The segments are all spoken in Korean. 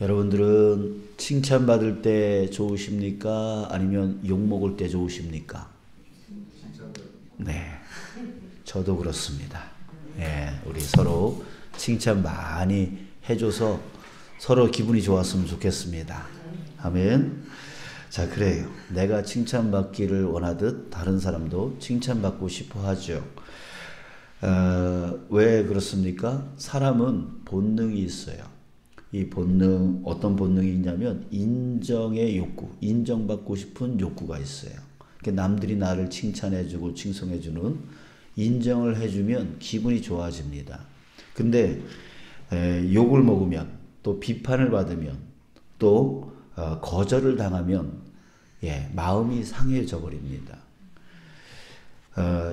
여러분들은 칭찬받을 때 좋으십니까? 아니면 욕먹을 때 좋으십니까? 네, 저도 그렇습니다. 예, 우리 서로 칭찬 많이 해줘서 서로 기분이 좋았으면 좋겠습니다. 아멘. 자, 그래요. 내가 칭찬받기를 원하듯 다른 사람도 칭찬받고 싶어 하죠. 왜 그렇습니까? 사람은 본능이 있어요. 이 본능, 어떤 본능이 있냐면 인정의 욕구, 인정받고 싶은 욕구가 있어요. 남들이 나를 칭찬해주고 칭송해주는, 인정을 해주면 기분이 좋아집니다. 근데 욕을 먹으면, 또 비판을 받으면, 또 거절을 당하면 마음이 상해져 버립니다.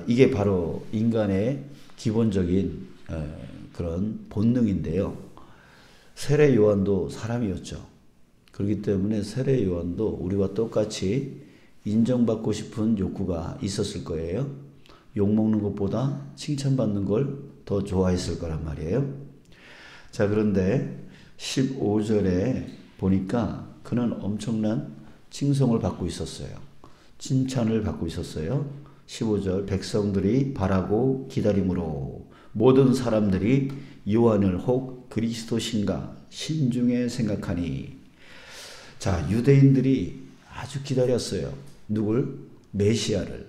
이게 바로 인간의 기본적인 그런 본능인데요. 세례 요한도 사람이었죠. 그렇기 때문에 세례 요한도 우리와 똑같이 인정받고 싶은 욕구가 있었을 거예요. 욕먹는 것보다 칭찬받는 걸 더 좋아했을 거란 말이에요. 자, 그런데 15절에 보니까 그는 엄청난 칭송을 받고 있었어요. 칭찬을 받고 있었어요. 15절, 백성들이 바라고 기다림으로 모든 사람들이 요한을 혹 그리스도신가 신중에 생각하니. 자, 유대인들이 아주 기다렸어요. 누굴? 메시아를.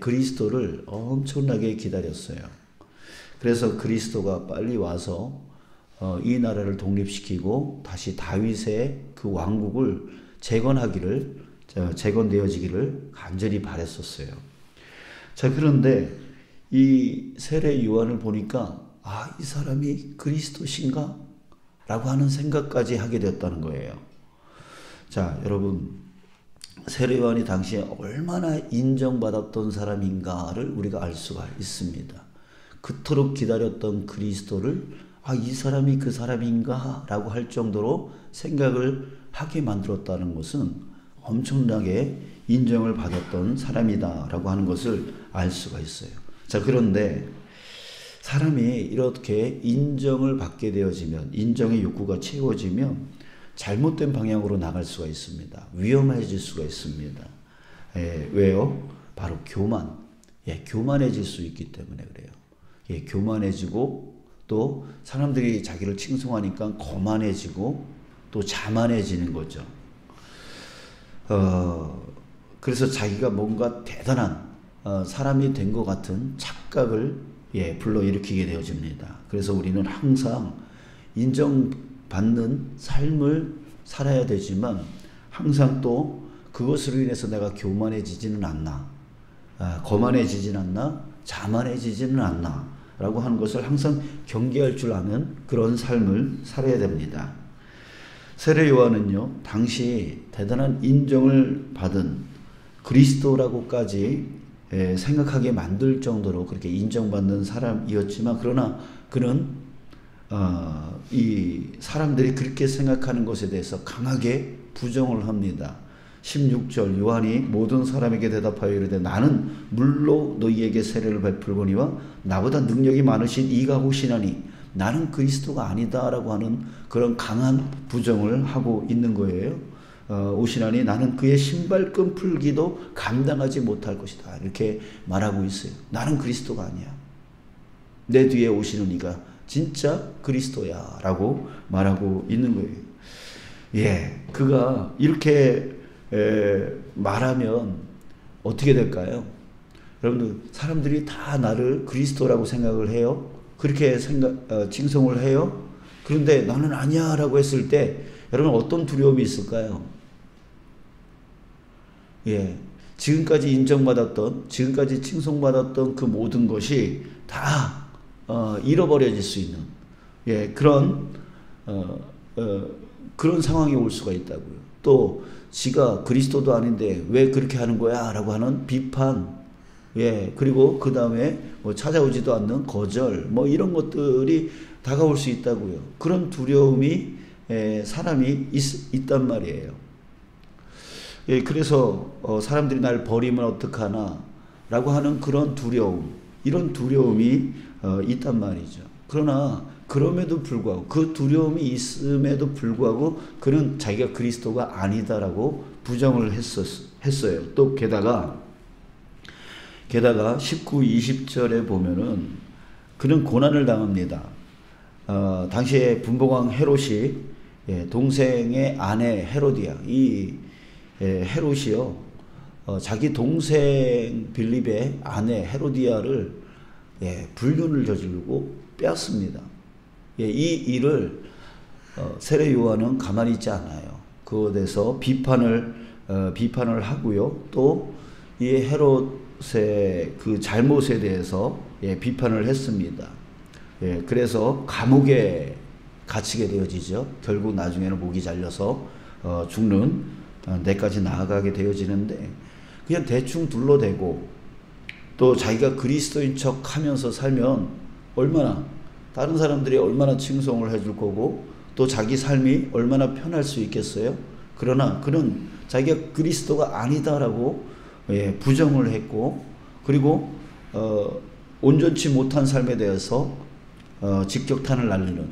그리스도를 엄청나게 기다렸어요. 그래서 그리스도가 빨리 와서 이 나라를 독립시키고 다시 다윗의 그 왕국을 재건되어지기를 간절히 바랬었어요. 자, 그런데 이 세례 요한을 보니까 이 사람이 그리스도신가? 라고 하는 생각까지 하게 되었다는 거예요. 자, 여러분, 세례 요한이 당시에 얼마나 인정받았던 사람인가를 우리가 알 수가 있습니다. 그토록 기다렸던 그리스도를 이 사람이 그 사람인가? 라고 할 정도로 생각을 하게 만들었다는 것은 엄청나게 인정을 받았던 사람이다 라고 하는 것을 알 수가 있어요. 자, 그런데 사람이 이렇게 인정을 받게 되어지면, 인정의 욕구가 채워지면 잘못된 방향으로 나갈 수가 있습니다. 위험해질 수가 있습니다. 왜요? 바로 교만. 교만해질 수 있기 때문에 그래요. 교만해지고, 또 사람들이 자기를 칭송하니까 거만해지고, 또 자만해지는 거죠. 그래서 자기가 뭔가 대단한 사람이 된 것 같은 착각을 불러일으키게 되어집니다. 그래서 우리는 항상 인정받는 삶을 살아야 되지만 항상 또 그것으로 인해서 내가 교만해지지는 않나, 거만해지지는 않나, 자만해지지는 않나 라고 하는 것을 항상 경계할 줄 아는 그런 삶을 살아야 됩니다. 세례 요한은요, 당시 대단한 인정을 받은 그리스도라고까지 생각하게 만들 정도로 그렇게 인정받는 사람이었지만, 그러나 그는 이 사람들이 그렇게 생각하는 것에 대해서 강하게 부정을 합니다. 16절, 요한이 모든 사람에게 대답하여 이르되 나는 물로 너희에게 세례를 베풀거니와 나보다 능력이 많으신 이가 오시나니 나는 그리스도가 아니다라고 하는 그런 강한 부정을 하고 있는 거예요. 오시나니 나는 그의 신발끈 풀기도 감당하지 못할 것이다, 이렇게 말하고 있어요. 나는 그리스도가 아니야. 내 뒤에 오시는 이가 진짜 그리스도야 라고 말하고 있는 거예요. 그가 이렇게 말하면 어떻게 될까요? 여러분들, 사람들이 다 나를 그리스도라고 생각을 해요. 그렇게 칭송을 해요. 그런데 나는 아니야 라고 했을 때 여러분 어떤 두려움이 있을까요? 지금까지 인정받았던, 지금까지 칭송받았던 그 모든 것이 다 잃어버려질 수 있는 그런 상황이 올 수가 있다고요. 또 지가 그리스도도 아닌데 왜 그렇게 하는 거야? 라고 하는 비판, 그리고 그 다음에 찾아오지도 않는 거절, 이런 것들이 다가올 수 있다고요. 그런 두려움이 사람이 있단 말이에요. 그래서 사람들이 날 버리면 어떡하나 라고 하는 그런 두려움, 이런 두려움이 있단 말이죠. 그러나 그럼에도 불구하고 그 두려움이 있음에도 불구하고 그는 자기가 그리스도가 아니다라고 부정을 했어요. 또 게다가 19, 20절에 보면은 그는 고난을 당합니다. 당시에 분봉왕 헤롯이 동생의 아내 헤로디아, 이 헤롯이요, 자기 동생 빌립의 아내 헤로디아를 불륜을 저지르고 빼앗습니다. 이 일을 세례 요한은 가만히 있지 않아요. 그것에 대해서 비판을 하고요. 또 이 헤롯의 그 잘못에 대해서 비판을 했습니다. 그래서 감옥에 갇히게 되어지죠. 결국 나중에는 목이 잘려서 죽는 데까지 나아가게 되어지는데, 그냥 대충 둘러대고 또 자기가 그리스도인 척 하면서 살면 얼마나 다른 사람들이 얼마나 칭송을 해줄 거고 또 자기 삶이 얼마나 편할 수 있겠어요. 그러나 그는 자기가 그리스도가 아니다라고 부정을 했고, 그리고 온전치 못한 삶에 대해서 직격탄을 날리는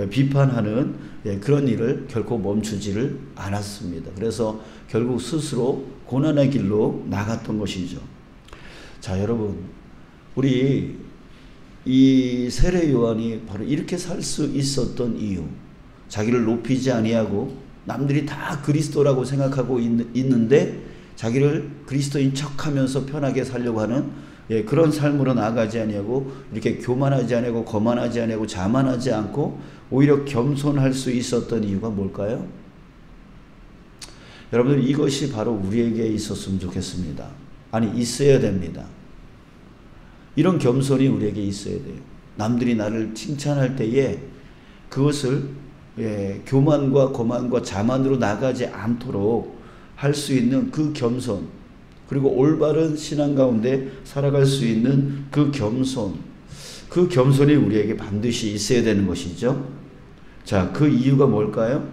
비판하는 그런 일을 결코 멈추지를 않았습니다. 그래서 결국 스스로 고난의 길로 나갔던 것이죠. 자, 여러분, 우리 이 세례 요한이 바로 이렇게 살 수 있었던 이유, 자기를 높이지 아니하고 남들이 다 그리스도라고 생각하고 있는데 자기를 그리스도인 척하면서 편하게 살려고 하는 그런 삶으로 나아가지 아니하고 이렇게 교만하지 아니하고 거만하지 아니하고 자만하지 않고 오히려 겸손할 수 있었던 이유가 뭘까요? 여러분들, 이것이 바로 우리에게 있었으면 좋겠습니다. 아니, 있어야 됩니다. 이런 겸손이 우리에게 있어야 돼요. 남들이 나를 칭찬할 때에 그것을 교만과 거만과 자만으로 나가지 않도록 할 수 있는 그 겸손, 그리고 올바른 신앙 가운데 살아갈 수 있는 그 겸손이 우리에게 반드시 있어야 되는 것이죠. 자, 그 이유가 뭘까요?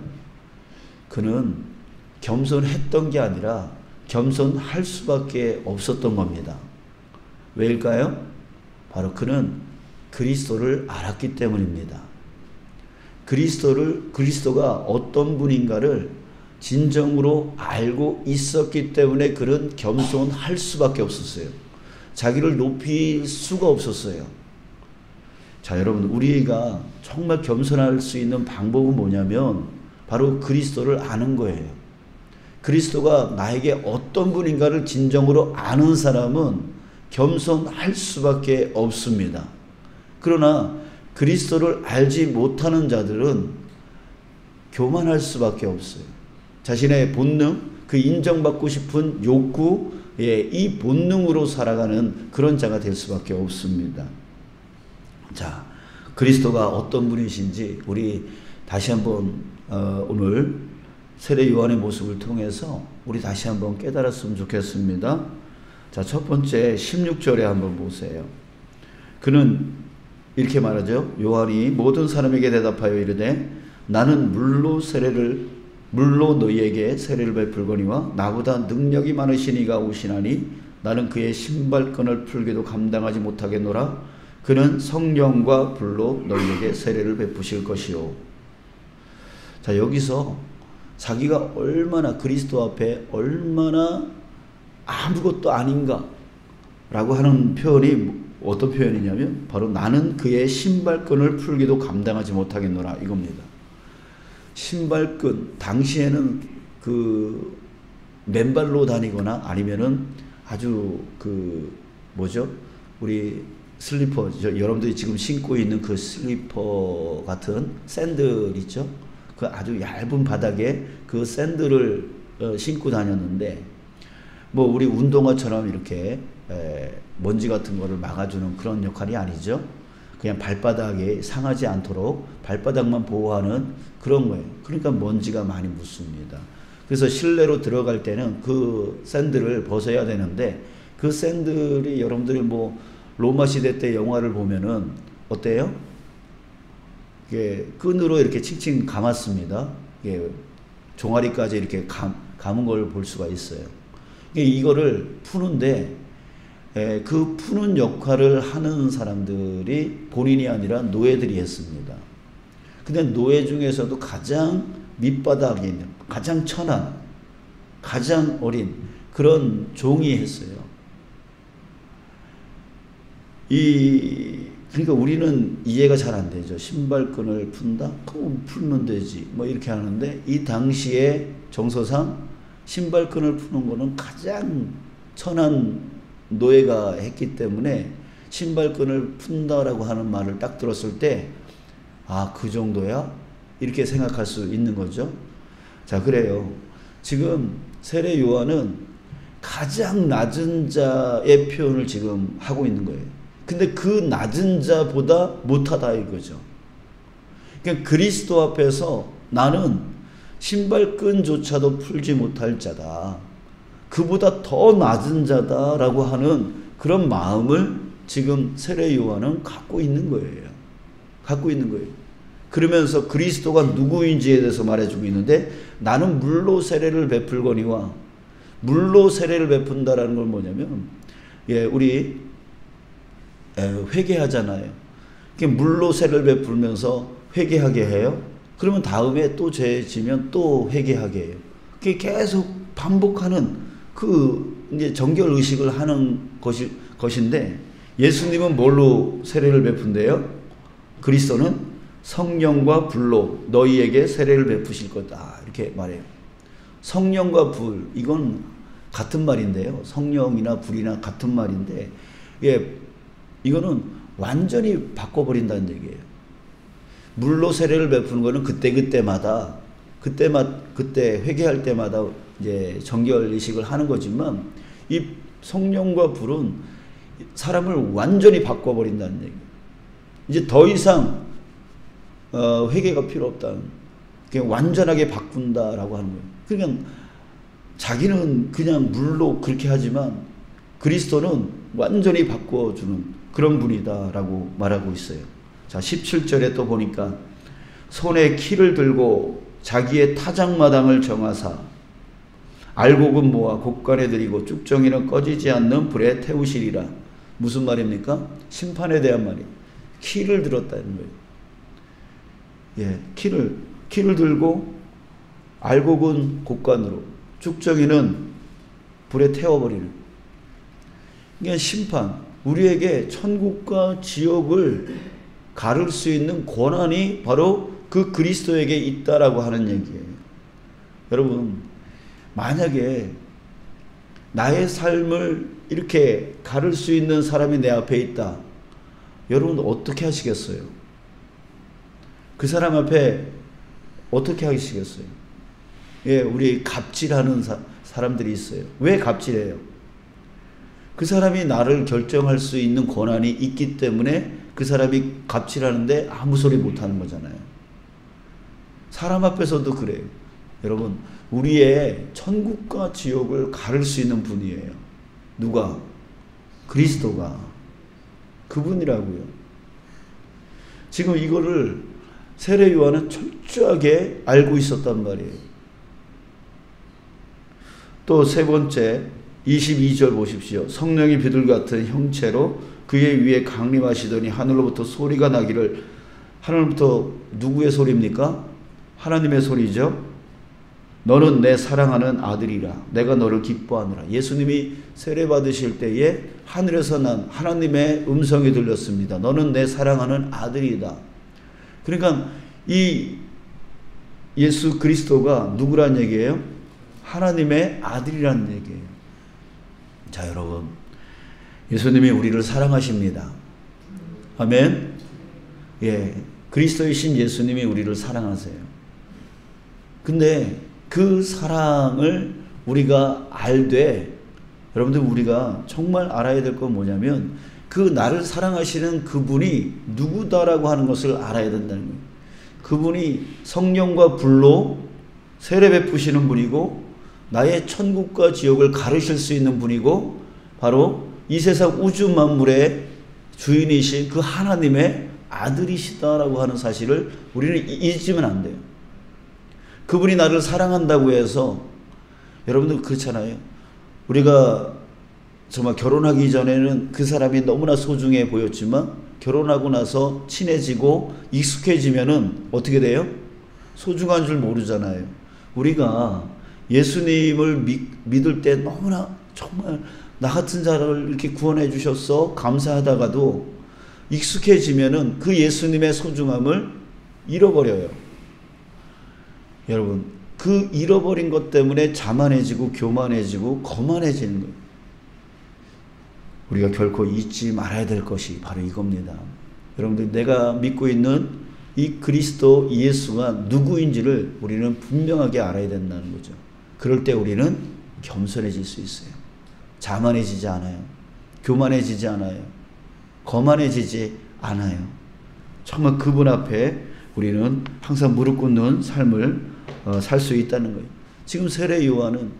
그는 겸손했던 게 아니라 겸손할 수밖에 없었던 겁니다. 왜일까요? 바로 그는 그리스도를 알았기 때문입니다. 그리스도가 어떤 분인가를 진정으로 알고 있었기 때문에 그는 겸손할 수밖에 없었어요. 자기를 높일 수가 없었어요. 자, 여러분, 우리가 정말 겸손할 수 있는 방법은 뭐냐면 바로 그리스도를 아는 거예요. 그리스도가 나에게 어떤 분인가를 진정으로 아는 사람은 겸손할 수밖에 없습니다. 그러나 그리스도를 알지 못하는 자들은 교만할 수밖에 없어요. 자신의 본능, 그 인정받고 싶은 욕구, 이 본능으로 살아가는 그런 자가 될 수밖에 없습니다. 자, 그리스도가 어떤 분이신지 우리 다시 한번 오늘 세례 요한의 모습을 통해서 우리 다시 한번 깨달았으면 좋겠습니다. 자, 첫 번째 16절에 한번 보세요. 그는 이렇게 말하죠. 요한이 모든 사람에게 대답하여 이르되 나는 물로 너희에게 세례를 베풀거니와 나보다 능력이 많으신 이가 오시나니 나는 그의 신발끈을 풀기도 감당하지 못하겠노라. 그는 성령과 불로 너희에게 세례를 베푸실 것이요. 자, 여기서 자기가 얼마나 그리스도 앞에 얼마나 아무것도 아닌가 라고 하는 표현이 어떤 표현이냐면 바로 나는 그의 신발끈을 풀기도 감당하지 못하겠노라 이겁니다. 신발끈, 당시에는 그 맨발로 다니거나 아니면은 아주 우리 슬리퍼, 여러분들이 지금 신고 있는 그 슬리퍼 같은 샌들 있죠? 그 아주 얇은 바닥에 그 샌들을 신고 다녔는데, 뭐 우리 운동화처럼 이렇게 먼지 같은 거를 막아주는 그런 역할이 아니죠. 그냥 발바닥에 상하지 않도록 발바닥만 보호하는 그런 거예요. 그러니까 먼지가 많이 묻습니다. 그래서 실내로 들어갈 때는 그 샌들을 벗어야 되는데, 그 샌들이 여러분들이 뭐 로마 시대 때 영화를 보면은 어때요? 이게 끈으로 이렇게 칭칭 감았습니다. 이게 종아리까지 이렇게 감은 걸 볼 수가 있어요. 이거를 푸는데 그 푸는 역할을 하는 사람들이 본인이 아니라 노예들이 했습니다. 근데 노예 중에서도 가장 밑바닥에 있는, 가장 천한, 가장 어린 그런 종이 했어요. 그러니까 우리는 이해가 잘 안 되죠. 신발끈을 푼다? 그럼 풀면 되지. 뭐 이렇게 하는데, 이 당시에 정서상 신발끈을 푸는 거는 가장 천한 노예가 했기 때문에 신발끈을 푼다라고 하는 말을 딱 들었을 때, 아, 그 정도야? 이렇게 생각할 수 있는 거죠. 자, 그래요. 지금 세례 요한은 가장 낮은 자의 표현을 지금 하고 있는 거예요. 근데 그 낮은 자보다 못하다 이거죠. 그러니까 그리스도 앞에서 나는 신발끈조차도 풀지 못할 자다. 그보다 더 낮은 자다라고 하는 그런 마음을 지금 세례 요한은 갖고 있는 거예요. 갖고 있는 거예요. 그러면서 그리스도가 누구인지에 대해서 말해주고 있는데, 나는 물로 세례를 베풀거니와, 물로 세례를 베푼다라는 건 뭐냐면, 우리 회개하잖아요. 물로 세례를 베풀면서 회개하게 해요. 그러면 다음에 또 죄 지면 또 회개하게 해요. 그게 계속 반복하는 이제 정결 의식을 하는 것인데, 예수님은 뭘로 세례를 베푼대요? 그리스도는 성령과 불로 너희에게 세례를 베푸실 거다. 이렇게 말해요. 성령과 불, 이건 같은 말인데요. 성령이나 불이나 같은 말인데, 이거는 완전히 바꿔버린다는 얘기예요. 물로 세례를 베푸는 거는 그때마다 그때 회개할 때마다 이제 정결 의식을 하는 거지만, 이 성령과 불은 사람을 완전히 바꿔버린다는 얘기예요. 이제 더 이상 회개가 필요 없다는, 그냥 완전하게 바꾼다라고 하는 거예요. 그러니까 자기는 그냥 물로 그렇게 하지만 그리스도는 완전히 바꿔주는 그런 분이다라고 말하고 있어요. 자, 17절에 또 보니까 손에 키를 들고 자기의 타작마당을 정하사 알곡은 모아 곡간에 들이고 쭉정이는 꺼지지 않는 불에 태우시리라. 무슨 말입니까? 심판에 대한 말이에요. 키를 들었다는 거예요. 키를 들고 알곡은 곡간으로, 쭉정이는 불에 태워버리는. 이게 심판. 우리에게 천국과 지옥을 가를 수 있는 권한이 바로 그 그리스도에게 있다라고 하는 얘기예요. 여러분, 만약에 나의 삶을 이렇게 가를 수 있는 사람이 내 앞에 있다. 여러분 어떻게 하시겠어요? 그 사람 앞에 어떻게 하시겠어요? 우리 갑질하는 사람들이 있어요. 왜 갑질해요? 그 사람이 나를 결정할 수 있는 권한이 있기 때문에 그 사람이 갑질하는데 아무 소리 못하는 거잖아요. 사람 앞에서도 그래요. 여러분, 우리의 천국과 지옥을 가를 수 있는 분이에요. 누가? 그리스도가. 그분이라고요. 지금 이거를 세례 요한은 철저하게 알고 있었단 말이에요. 또 세 번째, 22절 보십시오. 성령이 비둘 같은 형체로 그의 위에 강림하시더니 하늘로부터 소리가 나기를. 하늘로부터 누구의 소리입니까? 하나님의 소리죠. 너는 내 사랑하는 아들이라. 내가 너를 기뻐하노라. 예수님이 세례 받으실 때에 하늘에서 난 하나님의 음성이 들렸습니다. 너는 내 사랑하는 아들이다. 그러니까 이 예수 그리스도가 누구란 얘기예요? 하나님의 아들이란 얘기예요. 자, 여러분, 예수님이 우리를 사랑하십니다. 아멘. 그리스도이신 예수님이 우리를 사랑하세요. 근데 그 사랑을 우리가 알되, 여러분들 우리가 정말 알아야 될 건 뭐냐면, 그 나를 사랑하시는 그분이 누구다라고 하는 것을 알아야 된다는 거예요. 그분이 성령과 불로 세례 베푸시는 분이고, 나의 천국과 지옥을 가르실 수 있는 분이고, 바로 이 세상 우주 만물의 주인이신 그 하나님의 아들이시다라고 하는 사실을 우리는 잊으면 안 돼요. 그분이 나를 사랑한다고 해서, 여러분들 그렇잖아요. 우리가 정말 결혼하기 전에는 그 사람이 너무나 소중해 보였지만 결혼하고 나서 친해지고 익숙해지면은 어떻게 돼요? 소중한 줄 모르잖아요. 우리가 예수님을 믿을 때 너무나 정말 나 같은 자를 이렇게 구원해 주셔서 감사하다가도 익숙해지면은 그 예수님의 소중함을 잃어버려요. 여러분, 그 잃어버린 것 때문에 자만해지고 교만해지고 거만해지는 거예요. 우리가 결코 잊지 말아야 될 것이 바로 이겁니다. 여러분들, 내가 믿고 있는 이 그리스도 예수가 누구인지를 우리는 분명하게 알아야 된다는 거죠. 그럴 때 우리는 겸손해질 수 있어요. 자만해지지 않아요. 교만해지지 않아요. 거만해지지 않아요. 정말 그분 앞에 우리는 항상 무릎 꿇는 삶을 살 수 있다는 거예요. 지금 세례 요한은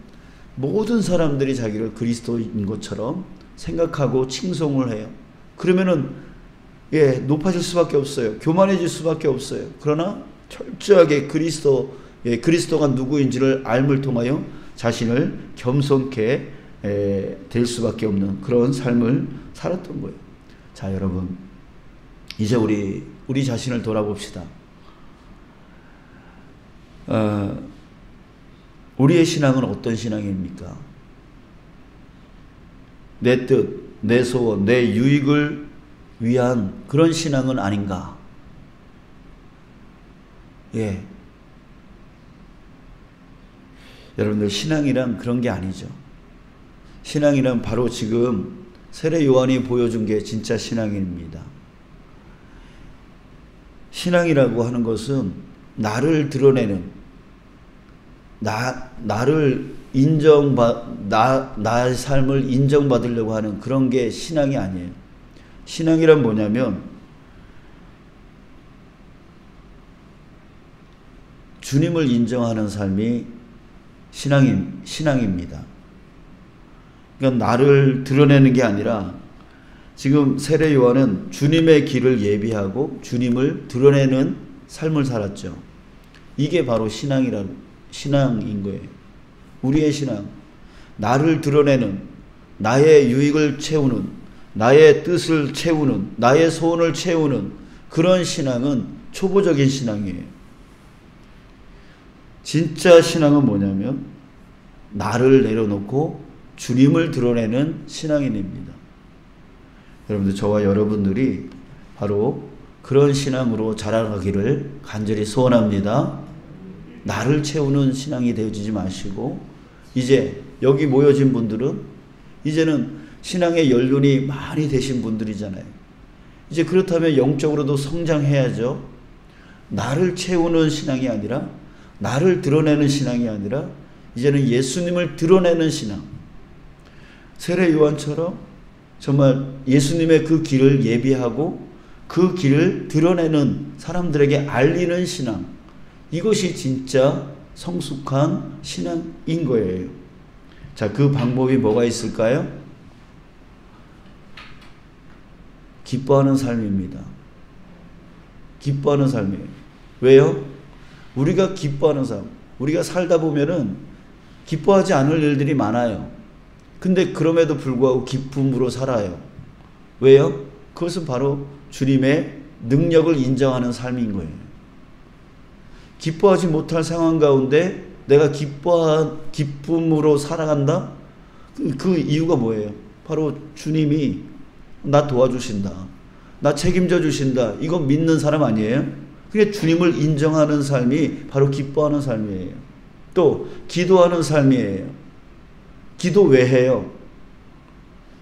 모든 사람들이 자기를 그리스도인 것처럼 생각하고 칭송을 해요. 그러면은 높아질 수밖에 없어요. 교만해질 수밖에 없어요. 그러나 철저하게 그리스도가 누구인지를 알을 통하여 자신을 겸손케 될 수밖에 없는 그런 삶을 살았던 거예요. 자, 여러분, 이제 우리 자신을 돌아봅시다. 우리의 신앙은 어떤 신앙입니까? 내 뜻, 내 소원, 내 유익을 위한 그런 신앙은 아닌가? 여러분들, 신앙이란 그런 게 아니죠. 신앙이란 바로 지금 세례 요한이 보여준 게 진짜 신앙입니다. 신앙이라고 하는 것은 나를 드러내는, 나의 삶을 인정받으려고 하는 그런 게 신앙이 아니에요. 신앙이란 뭐냐면 주님을 인정하는 삶이 신앙입니다. 그러니까 나를 드러내는 게 아니라 지금 세례 요한은 주님의 길을 예비하고 주님을 드러내는 삶을 살았죠. 이게 바로 신앙인 거예요. 우리의 신앙, 나를 드러내는, 나의 유익을 채우는, 나의 뜻을 채우는, 나의 소원을 채우는 그런 신앙은 초보적인 신앙이에요. 진짜 신앙은 뭐냐면 나를 내려놓고 주님을 드러내는 신앙인입니다. 여러분들, 저와 여러분들이 바로 그런 신앙으로 자라가기를 간절히 소원합니다. 나를 채우는 신앙이 되어지지 마시고, 이제 여기 모여진 분들은 이제는 신앙의 연륜이 많이 되신 분들이잖아요. 이제 그렇다면 영적으로도 성장해야죠. 나를 채우는 신앙이 아니라, 나를 드러내는 신앙이 아니라 이제는 예수님을 드러내는 신앙. 세례 요한처럼 정말 예수님의 그 길을 예비하고 그 길을 드러내는, 사람들에게 알리는 신앙. 이것이 진짜 성숙한 신앙인 거예요. 자, 그 방법이 뭐가 있을까요? 기뻐하는 삶입니다. 기뻐하는 삶이에요. 왜요? 우리가 기뻐하는 삶. 우리가 살다 보면은 기뻐하지 않을 일들이 많아요. 근데 그럼에도 불구하고 기쁨으로 살아요. 왜요? 그것은 바로 주님의 능력을 인정하는 삶인 거예요. 기뻐하지 못할 상황 가운데 내가 기쁨으로 살아간다? 그 이유가 뭐예요? 바로 주님이 나 도와주신다. 나 책임져 주신다. 이거 믿는 사람 아니에요? 그게 주님을 인정하는 삶이 바로 기뻐하는 삶이에요. 또 기도하는 삶이에요. 기도 왜 해요?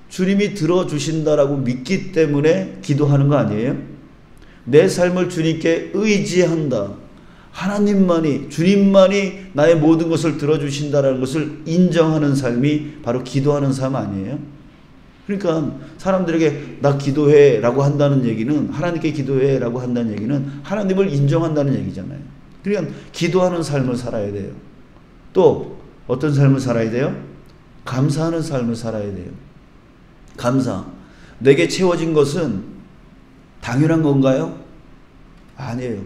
주님이 들어주신다라고 믿기 때문에 기도하는 거 아니에요? 내 삶을 주님께 의지한다. 하나님만이, 주님만이 나의 모든 것을 들어주신다라는 것을 인정하는 삶이 바로 기도하는 삶 아니에요? 그러니까 사람들에게 나 기도해 라고 한다는 얘기는, 하나님께 기도해 라고 한다는 얘기는 하나님을 인정한다는 얘기잖아요. 그러니까 기도하는 삶을 살아야 돼요. 또 어떤 삶을 살아야 돼요? 감사하는 삶을 살아야 돼요. 감사. 내게 채워진 것은 당연한 건가요? 아니에요.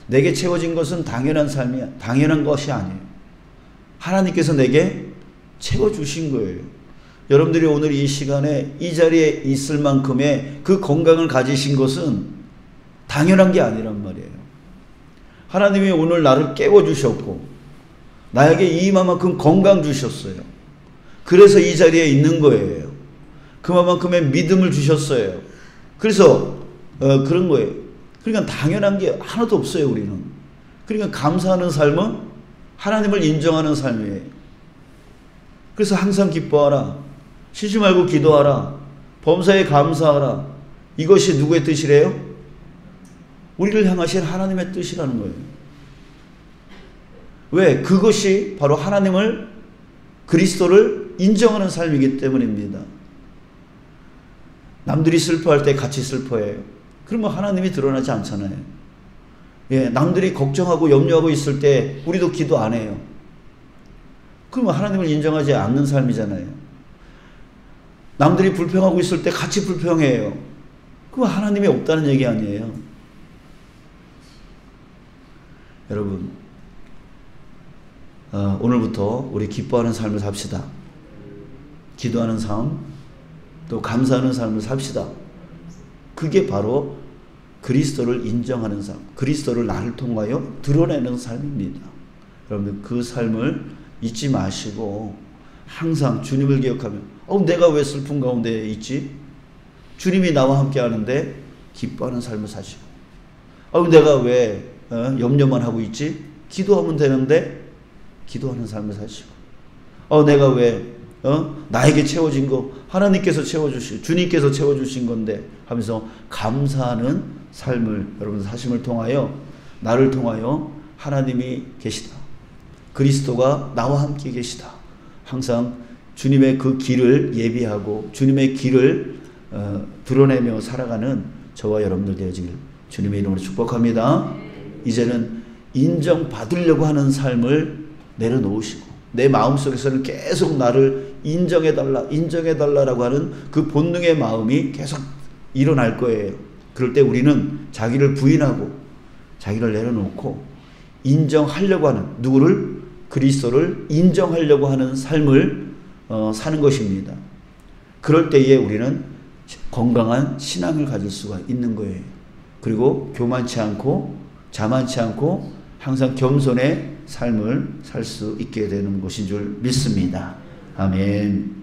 내게 채워진 것은 당연한 삶이야. 당연한 것이 아니에요. 하나님께서 내게 채워주신 거예요. 여러분들이 오늘 이 시간에 이 자리에 있을 만큼의 그 건강을 가지신 것은 당연한 게 아니란 말이에요. 하나님이 오늘 나를 깨워주셨고 나에게 이만큼 건강 주셨어요. 그래서 이 자리에 있는 거예요. 그만큼의 믿음을 주셨어요. 그래서 그런 거예요. 그러니까 당연한 게 하나도 없어요, 우리는. 그러니까 감사하는 삶은 하나님을 인정하는 삶이에요. 그래서 항상 기뻐하라. 쉬지 말고 기도하라. 범사에 감사하라. 이것이 누구의 뜻이래요? 우리를 향하신 하나님의 뜻이라는 거예요. 왜? 그것이 바로 하나님을, 그리스도를 인정하는 삶이기 때문입니다. 남들이 슬퍼할 때 같이 슬퍼해요. 그러면 하나님이 드러나지 않잖아요. 예, 남들이 걱정하고 염려하고 있을 때 우리도 기도 안 해요. 그러면 하나님을 인정하지 않는 삶이잖아요. 남들이 불평하고 있을 때 같이 불평해요. 그러면 하나님이 없다는 얘기 아니에요. 여러분, 오늘부터 우리 기뻐하는 삶을 삽시다. 기도하는 삶, 또 감사하는 삶을 삽시다. 그게 바로 그리스도를 인정하는 삶, 그리스도를 나를 통하여 드러내는 삶입니다. 여러분들 그 삶을 잊지 마시고 항상 주님을 기억하며 내가 왜 슬픈 가운데 있지? 주님이 나와 함께 하는데 기뻐하는 삶을 사시고 내가 왜 염려만 하고 있지? 기도하면 되는데 기도하는 삶을 사시고 내가 왜 나에게 채워진 거 하나님께서 채워주시고 주님께서 채워주신 건데 하면서 감사하는 삶을 여러분 사심을 통하여 나를 통하여 하나님이 계시다. 그리스도가 나와 함께 계시다. 항상 주님의 그 길을 예비하고 주님의 길을 드러내며 살아가는 저와 여러분들 되어지길 주님의 이름으로 축복합니다. 이제는 인정받으려고 하는 삶을 내려놓으시고 내 마음속에서는 계속 나를 인정해달라라고 하는 그 본능의 마음이 계속 일어날 거예요. 그럴 때 우리는 자기를 부인하고 자기를 내려놓고 인정하려고 하는 누구를? 그리스도를 인정하려고 하는 삶을 사는 것입니다. 그럴 때에 우리는 건강한 신앙을 가질 수가 있는 거예요. 그리고 교만치 않고 자만치 않고 항상 겸손의 삶을 살 수 있게 되는 것인 줄 믿습니다. 아멘.